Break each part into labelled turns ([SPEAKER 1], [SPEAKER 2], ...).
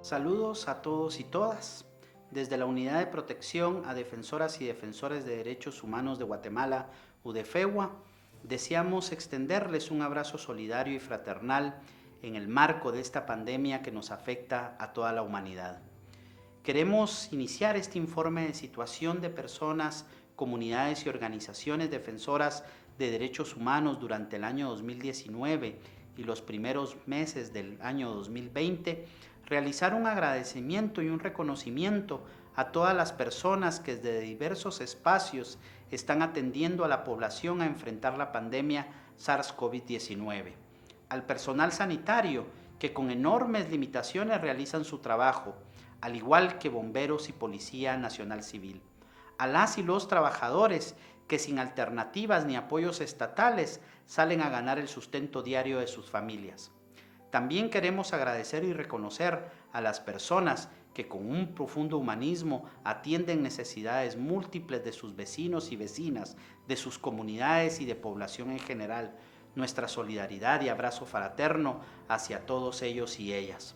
[SPEAKER 1] Saludos a todos y todas. Desde la Unidad de Protección a Defensoras y Defensores de Derechos Humanos de Guatemala, UDEFEGUA, deseamos extenderles un abrazo solidario y fraternal en el marco de esta pandemia que nos afecta a toda la humanidad. Queremos iniciar este informe de situación de personas, comunidades y organizaciones defensoras de derechos humanos durante el año 2019 y los primeros meses del año 2020, realizar un agradecimiento y un reconocimiento a todas las personas que desde diversos espacios están atendiendo a la población a enfrentar la pandemia SARS-CoV-19, al personal sanitario que con enormes limitaciones realizan su trabajo, al igual que bomberos y Policía Nacional Civil, a las y los trabajadores que sin alternativas ni apoyos estatales salen a ganar el sustento diario de sus familias. También queremos agradecer y reconocer a las personas que con un profundo humanismo atienden necesidades múltiples de sus vecinos y vecinas, de sus comunidades y de población en general. Nuestra solidaridad y abrazo fraterno hacia todos ellos y ellas.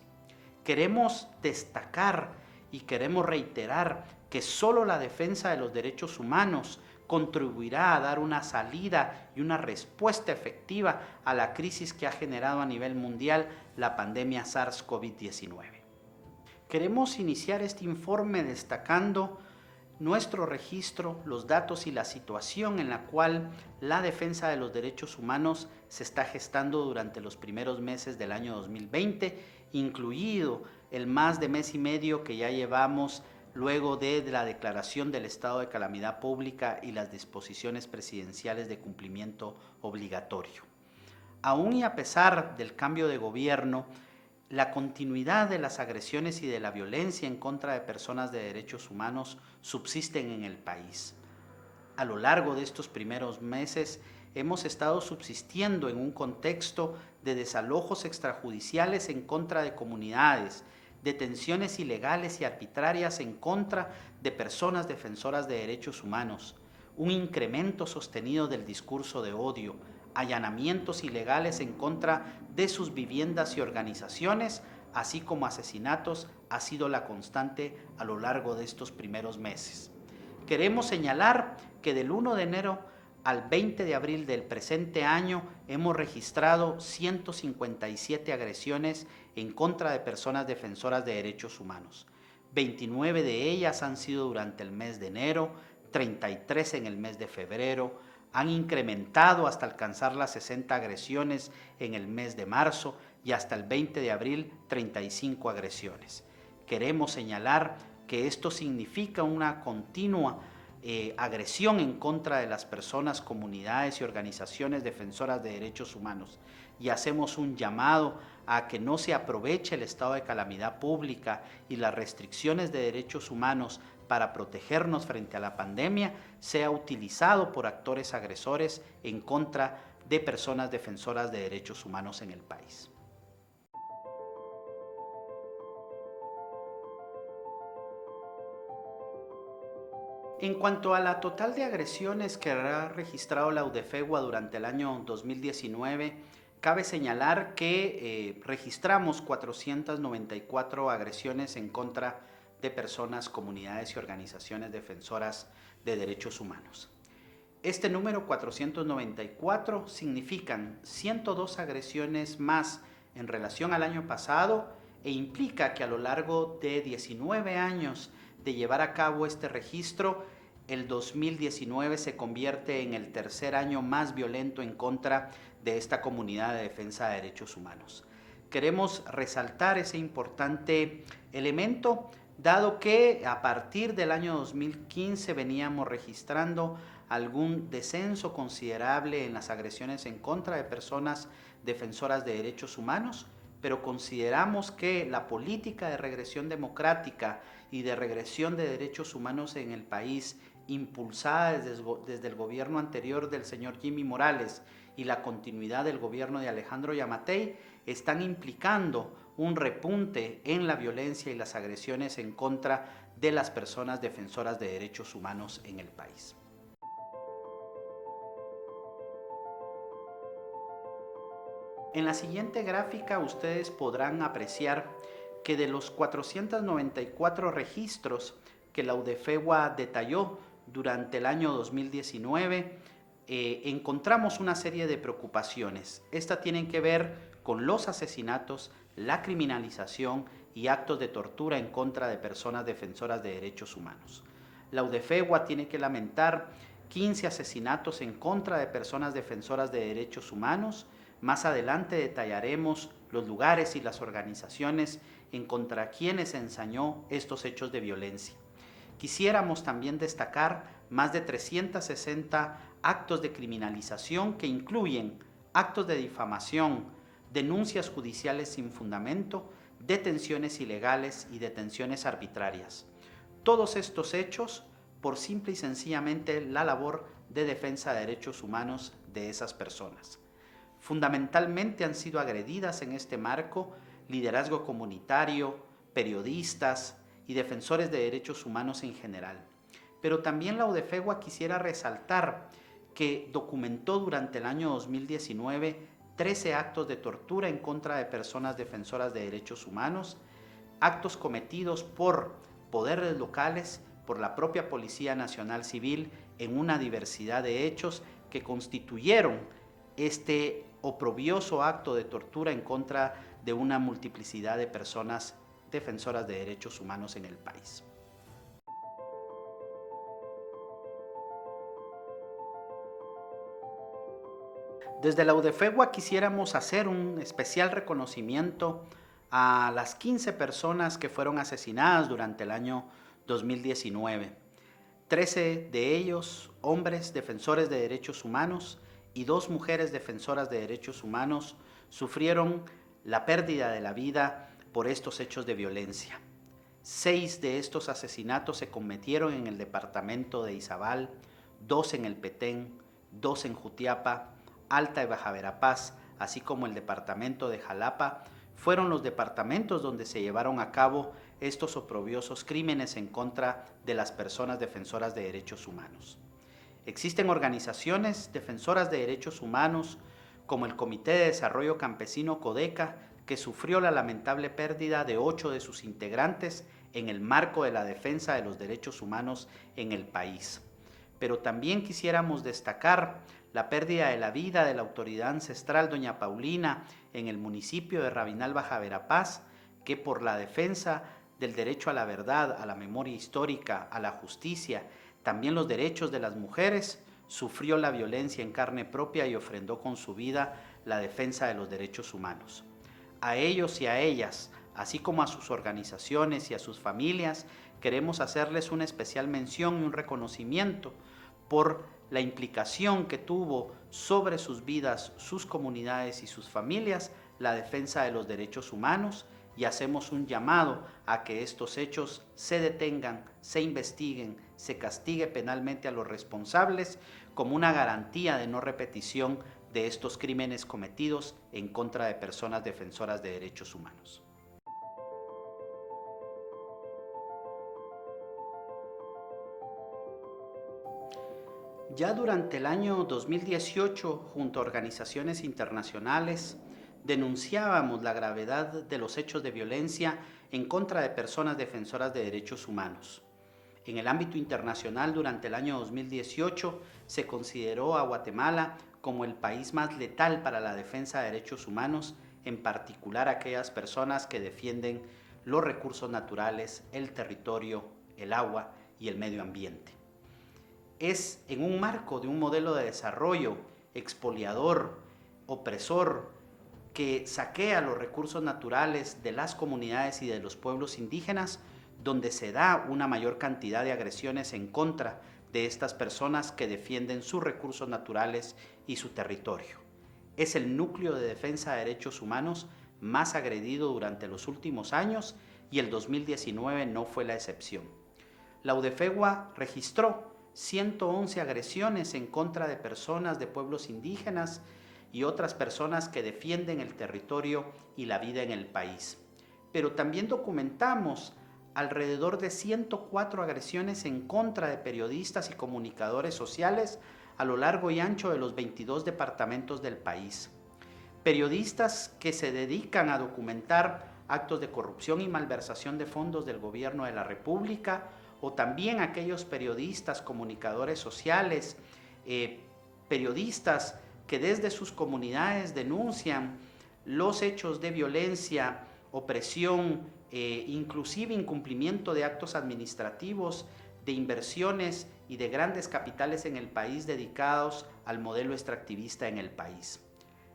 [SPEAKER 1] Queremos destacar y queremos reiterar que solo la defensa de los derechos humanos contribuirá a dar una salida y una respuesta efectiva a la crisis que ha generado a nivel mundial la pandemia SARS-CoV-19. Queremos iniciar este informe destacando nuestro registro, los datos y la situación en la cual la defensa de los derechos humanos se está gestando durante los primeros meses del año 2020, incluido el más de mes y medio que ya llevamos luego de la declaración del estado de calamidad pública y las disposiciones presidenciales de cumplimiento obligatorio. Aún y a pesar del cambio de gobierno, la continuidad de las agresiones y de la violencia en contra de personas de derechos humanos subsisten en el país. A lo largo de estos primeros meses hemos estado subsistiendo en un contexto de desalojos extrajudiciales en contra de comunidades, detenciones ilegales y arbitrarias en contra de personas defensoras de derechos humanos, un incremento sostenido del discurso de odio, allanamientos ilegales en contra de sus viviendas y organizaciones, así como asesinatos, ha sido la constante a lo largo de estos primeros meses. Queremos señalar que del 1 de enero al 20 de abril del presente año hemos registrado 157 agresiones en contra de personas defensoras de derechos humanos. 29 de ellas han sido durante el mes de enero, 33 en el mes de febrero, han incrementado hasta alcanzar las 60 agresiones en el mes de marzo y hasta el 20 de abril 35 agresiones. Queremos señalar que esto significa una continua agresión en contra de las personas, comunidades y organizaciones defensoras de derechos humanos, y hacemos un llamado a que no se aproveche el estado de calamidad pública y las restricciones de derechos humanos para protegernos frente a la pandemia sea utilizado por actores agresores en contra de personas defensoras de derechos humanos en el país. En cuanto a la total de agresiones que ha registrado la UDEFEGUA durante el año 2019, cabe señalar que registramos 494 agresiones en contra de personas, comunidades y organizaciones defensoras de derechos humanos. Este número 494 significan 102 agresiones más en relación al año pasado e implica que a lo largo de 19 años de llevar a cabo este registro, el 2019 se convierte en el tercer año más violento en contra de esta comunidad de defensa de derechos humanos. Queremos resaltar ese importante elemento, dado que a partir del año 2015 veníamos registrando algún descenso considerable en las agresiones en contra de personas defensoras de derechos humanos, pero consideramos que la política de regresión democrática y de regresión de derechos humanos en el país, impulsada desde el gobierno anterior del señor Jimmy Morales y la continuidad del gobierno de Alejandro Yamatei, están implicando un repunte en la violencia y las agresiones en contra de las personas defensoras de derechos humanos en el país. En la siguiente gráfica ustedes podrán apreciar que de los 494 registros que la UDFEWA detalló durante el año 2019, encontramos una serie de preocupaciones. Estas tienen que ver con los asesinatos, la criminalización y actos de tortura en contra de personas defensoras de derechos humanos. La UDFEWA tiene que lamentar 15 asesinatos en contra de personas defensoras de derechos humanos. Más adelante detallaremos los lugares y las organizaciones en contra quienes se ensañó estos hechos de violencia. Quisiéramos también destacar más de 360 actos de criminalización que incluyen actos de difamación, denuncias judiciales sin fundamento, detenciones ilegales y detenciones arbitrarias. Todos estos hechos por simple y sencillamente la labor de defensa de derechos humanos de esas personas. Fundamentalmente han sido agredidas en este marco liderazgo comunitario, periodistas y defensores de derechos humanos en general. Pero también la UDFEWA quisiera resaltar que documentó durante el año 2019 13 actos de tortura en contra de personas defensoras de derechos humanos, actos cometidos por poderes locales, por la propia Policía Nacional Civil, en una diversidad de hechos que constituyeron este oprobioso acto de tortura en contra de una multiplicidad de personas defensoras de derechos humanos en el país. Desde la UDFEWA quisiéramos hacer un especial reconocimiento a las 15 personas que fueron asesinadas durante el año 2019. 13 de ellos hombres defensores de derechos humanos y 2 mujeres defensoras de derechos humanos sufrieron la pérdida de la vida por estos hechos de violencia. 6 de estos asesinatos se cometieron en el departamento de Izabal, 2 en el Petén, 2 en Jutiapa, Alta y Baja Verapaz, así como el departamento de Jalapa, fueron los departamentos donde se llevaron a cabo estos oprobiosos crímenes en contra de las personas defensoras de derechos humanos. Existen organizaciones defensoras de derechos humanos como el Comité de Desarrollo Campesino CODECA, que sufrió la lamentable pérdida de 8 de sus integrantes en el marco de la defensa de los derechos humanos en el país. Pero también quisiéramos destacar la pérdida de la vida de la autoridad ancestral Doña Paulina en el municipio de Rabinal, Baja Verapaz, que por la defensa del derecho a la verdad, a la memoria histórica, a la justicia, también los derechos de las mujeres, sufrió la violencia en carne propia y ofrendó con su vida la defensa de los derechos humanos. A ellos y a ellas, así como a sus organizaciones y a sus familias, queremos hacerles una especial mención y un reconocimiento por la implicación que tuvo sobre sus vidas, sus comunidades y sus familias la defensa de los derechos humanos, y hacemos un llamado a que estos hechos se detengan, se investiguen, se castigue penalmente a los responsables como una garantía de no repetición de estos crímenes cometidos en contra de personas defensoras de derechos humanos. Ya durante el año 2018, junto a organizaciones internacionales, denunciábamos la gravedad de los hechos de violencia en contra de personas defensoras de derechos humanos. En el ámbito internacional, durante el año 2018, se consideró a Guatemala como el país más letal para la defensa de derechos humanos, en particular aquellas personas que defienden los recursos naturales, el territorio, el agua y el medio ambiente. Es en un marco de un modelo de desarrollo expoliador, opresor, que saquea los recursos naturales de las comunidades y de los pueblos indígenas, donde se da una mayor cantidad de agresiones en contra de estas personas que defienden sus recursos naturales y su territorio. Es el núcleo de defensa de derechos humanos más agredido durante los últimos años y el 2019 no fue la excepción. La UDFEWA registró 111 agresiones en contra de personas de pueblos indígenas y otras personas que defienden el territorio y la vida en el país. Pero también documentamos alrededor de 104 agresiones en contra de periodistas y comunicadores sociales a lo largo y ancho de los 22 departamentos del país. Periodistas que se dedican a documentar actos de corrupción y malversación de fondos del gobierno de la República, o también aquellos periodistas, comunicadores sociales, periodistas que desde sus comunidades denuncian los hechos de violencia, opresión, inclusive incumplimiento de actos administrativos, de inversiones y de grandes capitales en el país dedicados al modelo extractivista en el país.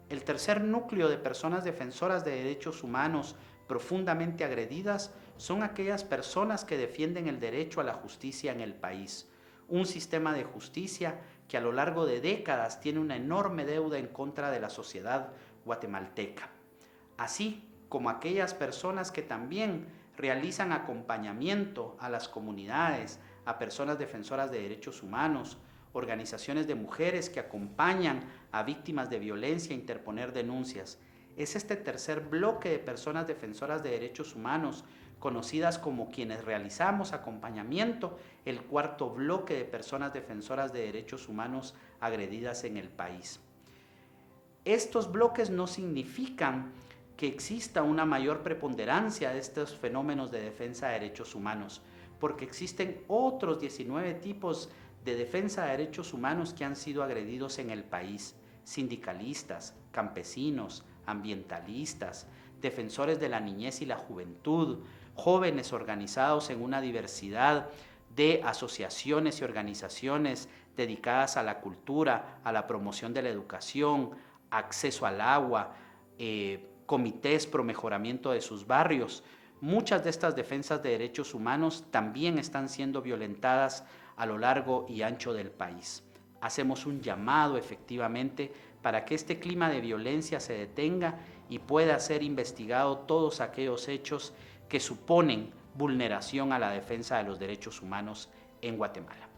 [SPEAKER 1] El tercer núcleo de personas defensoras de derechos humanos profundamente agredidas son aquellas personas que defienden el derecho a la justicia en el país, un sistema de justicia que a lo largo de décadas tiene una enorme deuda en contra de la sociedad guatemalteca, así como aquellas personas que también realizan acompañamiento a las comunidades, a personas defensoras de derechos humanos, organizaciones de mujeres que acompañan a víctimas de violencia a interponer denuncias. Es este tercer bloque de personas defensoras de derechos humanos, conocidas como quienes realizamos acompañamiento, el cuarto bloque de personas defensoras de derechos humanos agredidas en el país. Estos bloques no significan que exista una mayor preponderancia de estos fenómenos de defensa de derechos humanos, porque existen otros 19 tipos de defensa de derechos humanos que han sido agredidos en el país: sindicalistas, campesinos, ambientalistas, defensores de la niñez y la juventud, jóvenes organizados en una diversidad de asociaciones y organizaciones dedicadas a la cultura, a la promoción de la educación, acceso al agua, comités pro mejoramiento de sus barrios. Muchas de estas defensas de derechos humanos también están siendo violentadas a lo largo y ancho del país. Hacemos un llamado efectivamente para que este clima de violencia se detenga y pueda ser investigado todos aquellos hechos que suponen vulneración a la defensa de los derechos humanos en Guatemala.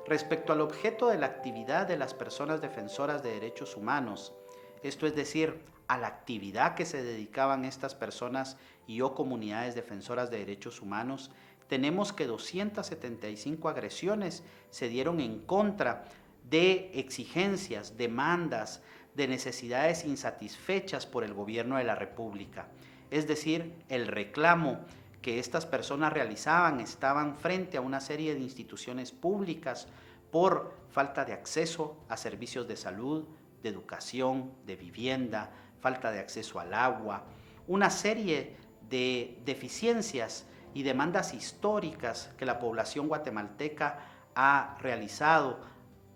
[SPEAKER 1] Respecto al objeto de la actividad de las personas defensoras de derechos humanos, esto es decir, a la actividad que se dedicaban estas personas y o comunidades defensoras de derechos humanos, tenemos que 275 agresiones se dieron en contra de exigencias, demandas, de necesidades insatisfechas por el gobierno de la República. Es decir, el reclamo que estas personas realizaban estaban frente a una serie de instituciones públicas por falta de acceso a servicios de salud, de educación, de vivienda, falta de acceso al agua, una serie de deficiencias y demandas históricas que la población guatemalteca ha realizado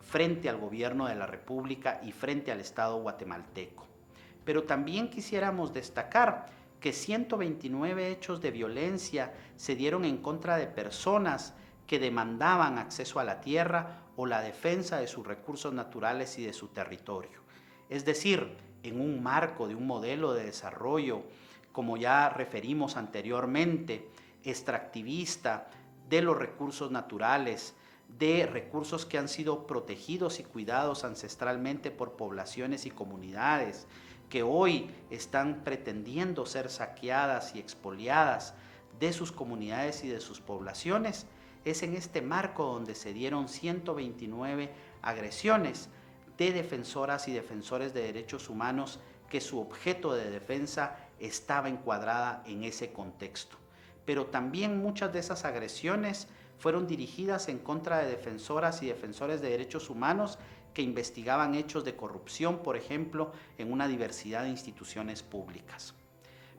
[SPEAKER 1] frente al gobierno de la República y frente al Estado guatemalteco. Pero también quisiéramos destacar que 129 hechos de violencia se dieron en contra de personas que demandaban acceso a la tierra o la defensa de sus recursos naturales y de su territorio. Es decir, en un marco de un modelo de desarrollo, como ya referimos anteriormente, extractivista de los recursos naturales, de recursos que han sido protegidos y cuidados ancestralmente por poblaciones y comunidades, que hoy están pretendiendo ser saqueadas y expoliadas de sus comunidades y de sus poblaciones. Es en este marco donde se dieron 129 agresiones de defensoras y defensores de derechos humanos que su objeto de defensa estaba encuadrada en ese contexto. Pero también muchas de esas agresiones fueron dirigidas en contra de defensoras y defensores de derechos humanos que investigaban hechos de corrupción, por ejemplo, en una diversidad de instituciones públicas.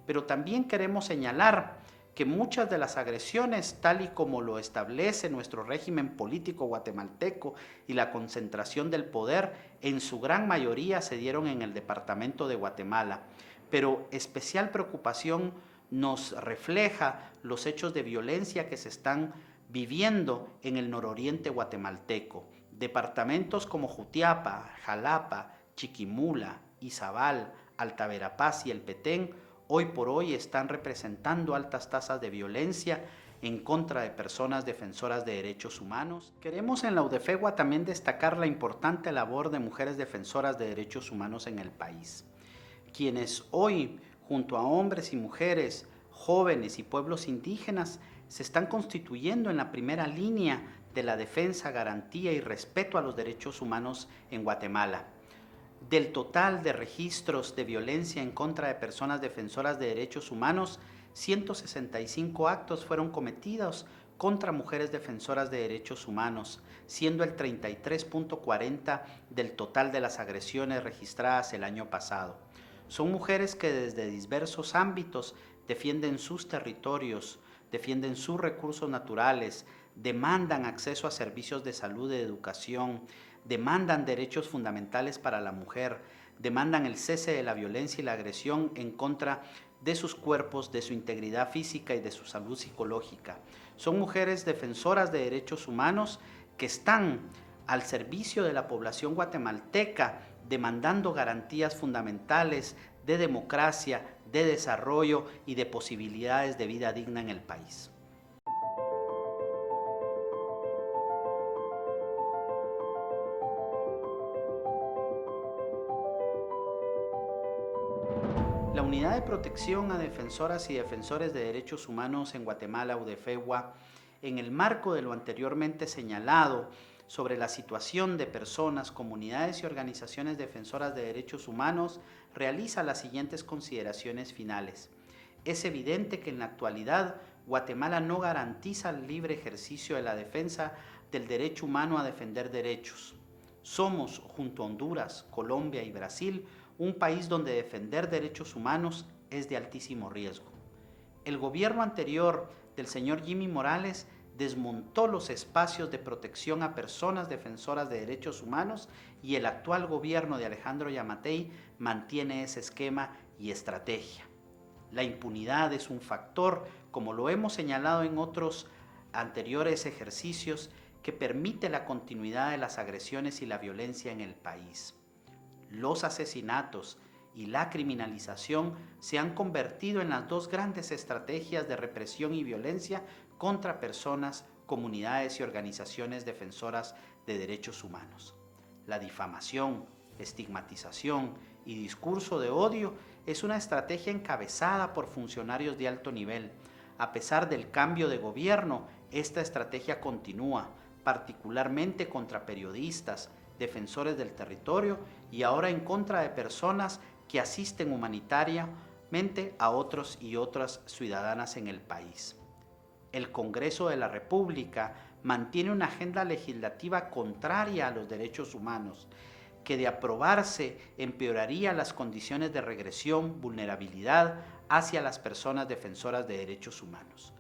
[SPEAKER 1] Pero también queremos señalar que muchas de las agresiones, tal y como lo establece nuestro régimen político guatemalteco y la concentración del poder, en su gran mayoría se dieron en el departamento de Guatemala. Pero especial preocupación nos refleja los hechos de violencia que se están viviendo en el nororiente guatemalteco. Departamentos como Jutiapa, Jalapa, Chiquimula, Izabal, Alta Verapaz y El Petén hoy por hoy están representando altas tasas de violencia en contra de personas defensoras de derechos humanos. Queremos en la UDEFEGUA también destacar la importante labor de mujeres defensoras de derechos humanos en el país, quienes hoy, junto a hombres y mujeres, jóvenes y pueblos indígenas, se están constituyendo en la primera línea de la defensa, garantía y respeto a los derechos humanos en Guatemala. Del total de registros de violencia en contra de personas defensoras de derechos humanos, 165 actos fueron cometidos contra mujeres defensoras de derechos humanos, siendo el 33.40% del total de las agresiones registradas el año pasado. Son mujeres que desde diversos ámbitos defienden sus territorios, defienden sus recursos naturales, demandan acceso a servicios de salud y de educación, demandan derechos fundamentales para la mujer, demandan el cese de la violencia y la agresión en contra de sus cuerpos, de su integridad física y de su salud psicológica. Son mujeres defensoras de derechos humanos que están al servicio de la población guatemalteca, demandando garantías fundamentales de democracia, de desarrollo y de posibilidades de vida digna en el país. La Unidad de Protección a Defensoras y Defensores de Derechos Humanos en Guatemala, UDEFEGUA, en el marco de lo anteriormente señalado sobre la situación de personas, comunidades y organizaciones defensoras de derechos humanos, realiza las siguientes consideraciones finales. Es evidente que en la actualidad Guatemala no garantiza el libre ejercicio de la defensa del derecho humano a defender derechos. Somos, junto a Honduras, Colombia y Brasil, un país donde defender derechos humanos es de altísimo riesgo. El gobierno anterior del señor Jimmy Morales desmontó los espacios de protección a personas defensoras de derechos humanos y el actual gobierno de Alejandro Yamatei mantiene ese esquema y estrategia. La impunidad es un factor, como lo hemos señalado en otros anteriores ejercicios, que permite la continuidad de las agresiones y la violencia en el país. Los asesinatos y la criminalización se han convertido en las dos grandes estrategias de represión y violencia contra personas, comunidades y organizaciones defensoras de derechos humanos. La difamación, estigmatización y discurso de odio es una estrategia encabezada por funcionarios de alto nivel. A pesar del cambio de gobierno, esta estrategia continúa, particularmente contra periodistas, defensores del territorio y ahora en contra de personas que asisten humanitariamente a otros y otras ciudadanas en el país. El Congreso de la República mantiene una agenda legislativa contraria a los derechos humanos, que de aprobarse empeoraría las condiciones de regresión, vulnerabilidad hacia las personas defensoras de derechos humanos.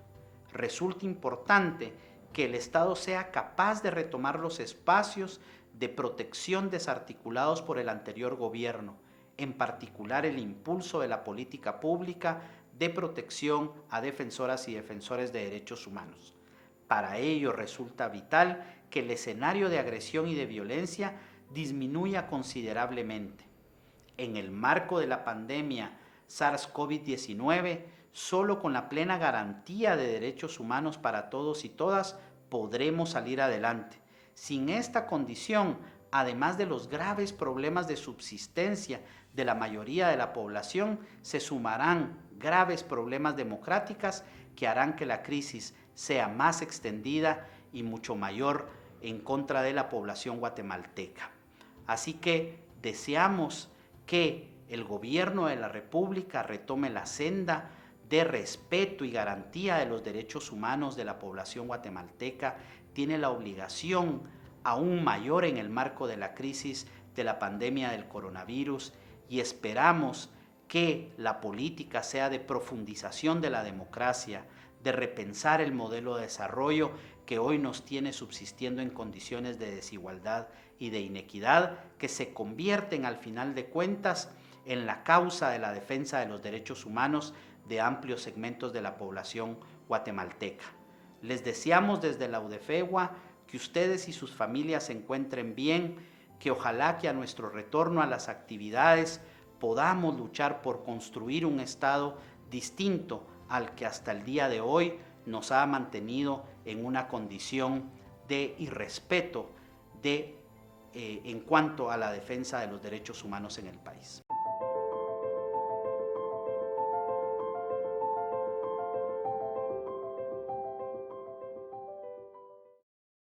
[SPEAKER 1] Resulta importante que el Estado sea capaz de retomar los espacios de protección desarticulados por el anterior gobierno, en particular el impulso de la política pública de protección a defensoras y defensores de derechos humanos. Para ello resulta vital que el escenario de agresión y de violencia disminuya considerablemente. En el marco de la pandemia SARS-CoV-19, solo con la plena garantía de derechos humanos para todos y todas podremos salir adelante. Sin esta condición, además de los graves problemas de subsistencia de la mayoría de la población, se sumarán graves problemas democráticos que harán que la crisis sea más extendida y mucho mayor en contra de la población guatemalteca. Así que deseamos que el gobierno de la República retome la senda de respeto y garantía de los derechos humanos de la población guatemalteca. Tiene la obligación aún mayor en el marco de la crisis de la pandemia del coronavirus y esperamos que la política sea de profundización de la democracia, de repensar el modelo de desarrollo que hoy nos tiene subsistiendo en condiciones de desigualdad y de inequidad, que se convierten al final de cuentas en la causa de la defensa de los derechos humanos de amplios segmentos de la población guatemalteca. Les deseamos desde la UDEFEGUA que ustedes y sus familias se encuentren bien, que ojalá que a nuestro retorno a las actividades podamos luchar por construir un Estado distinto al que hasta el día de hoy nos ha mantenido en una condición de irrespeto en cuanto a la defensa de los derechos humanos en el país.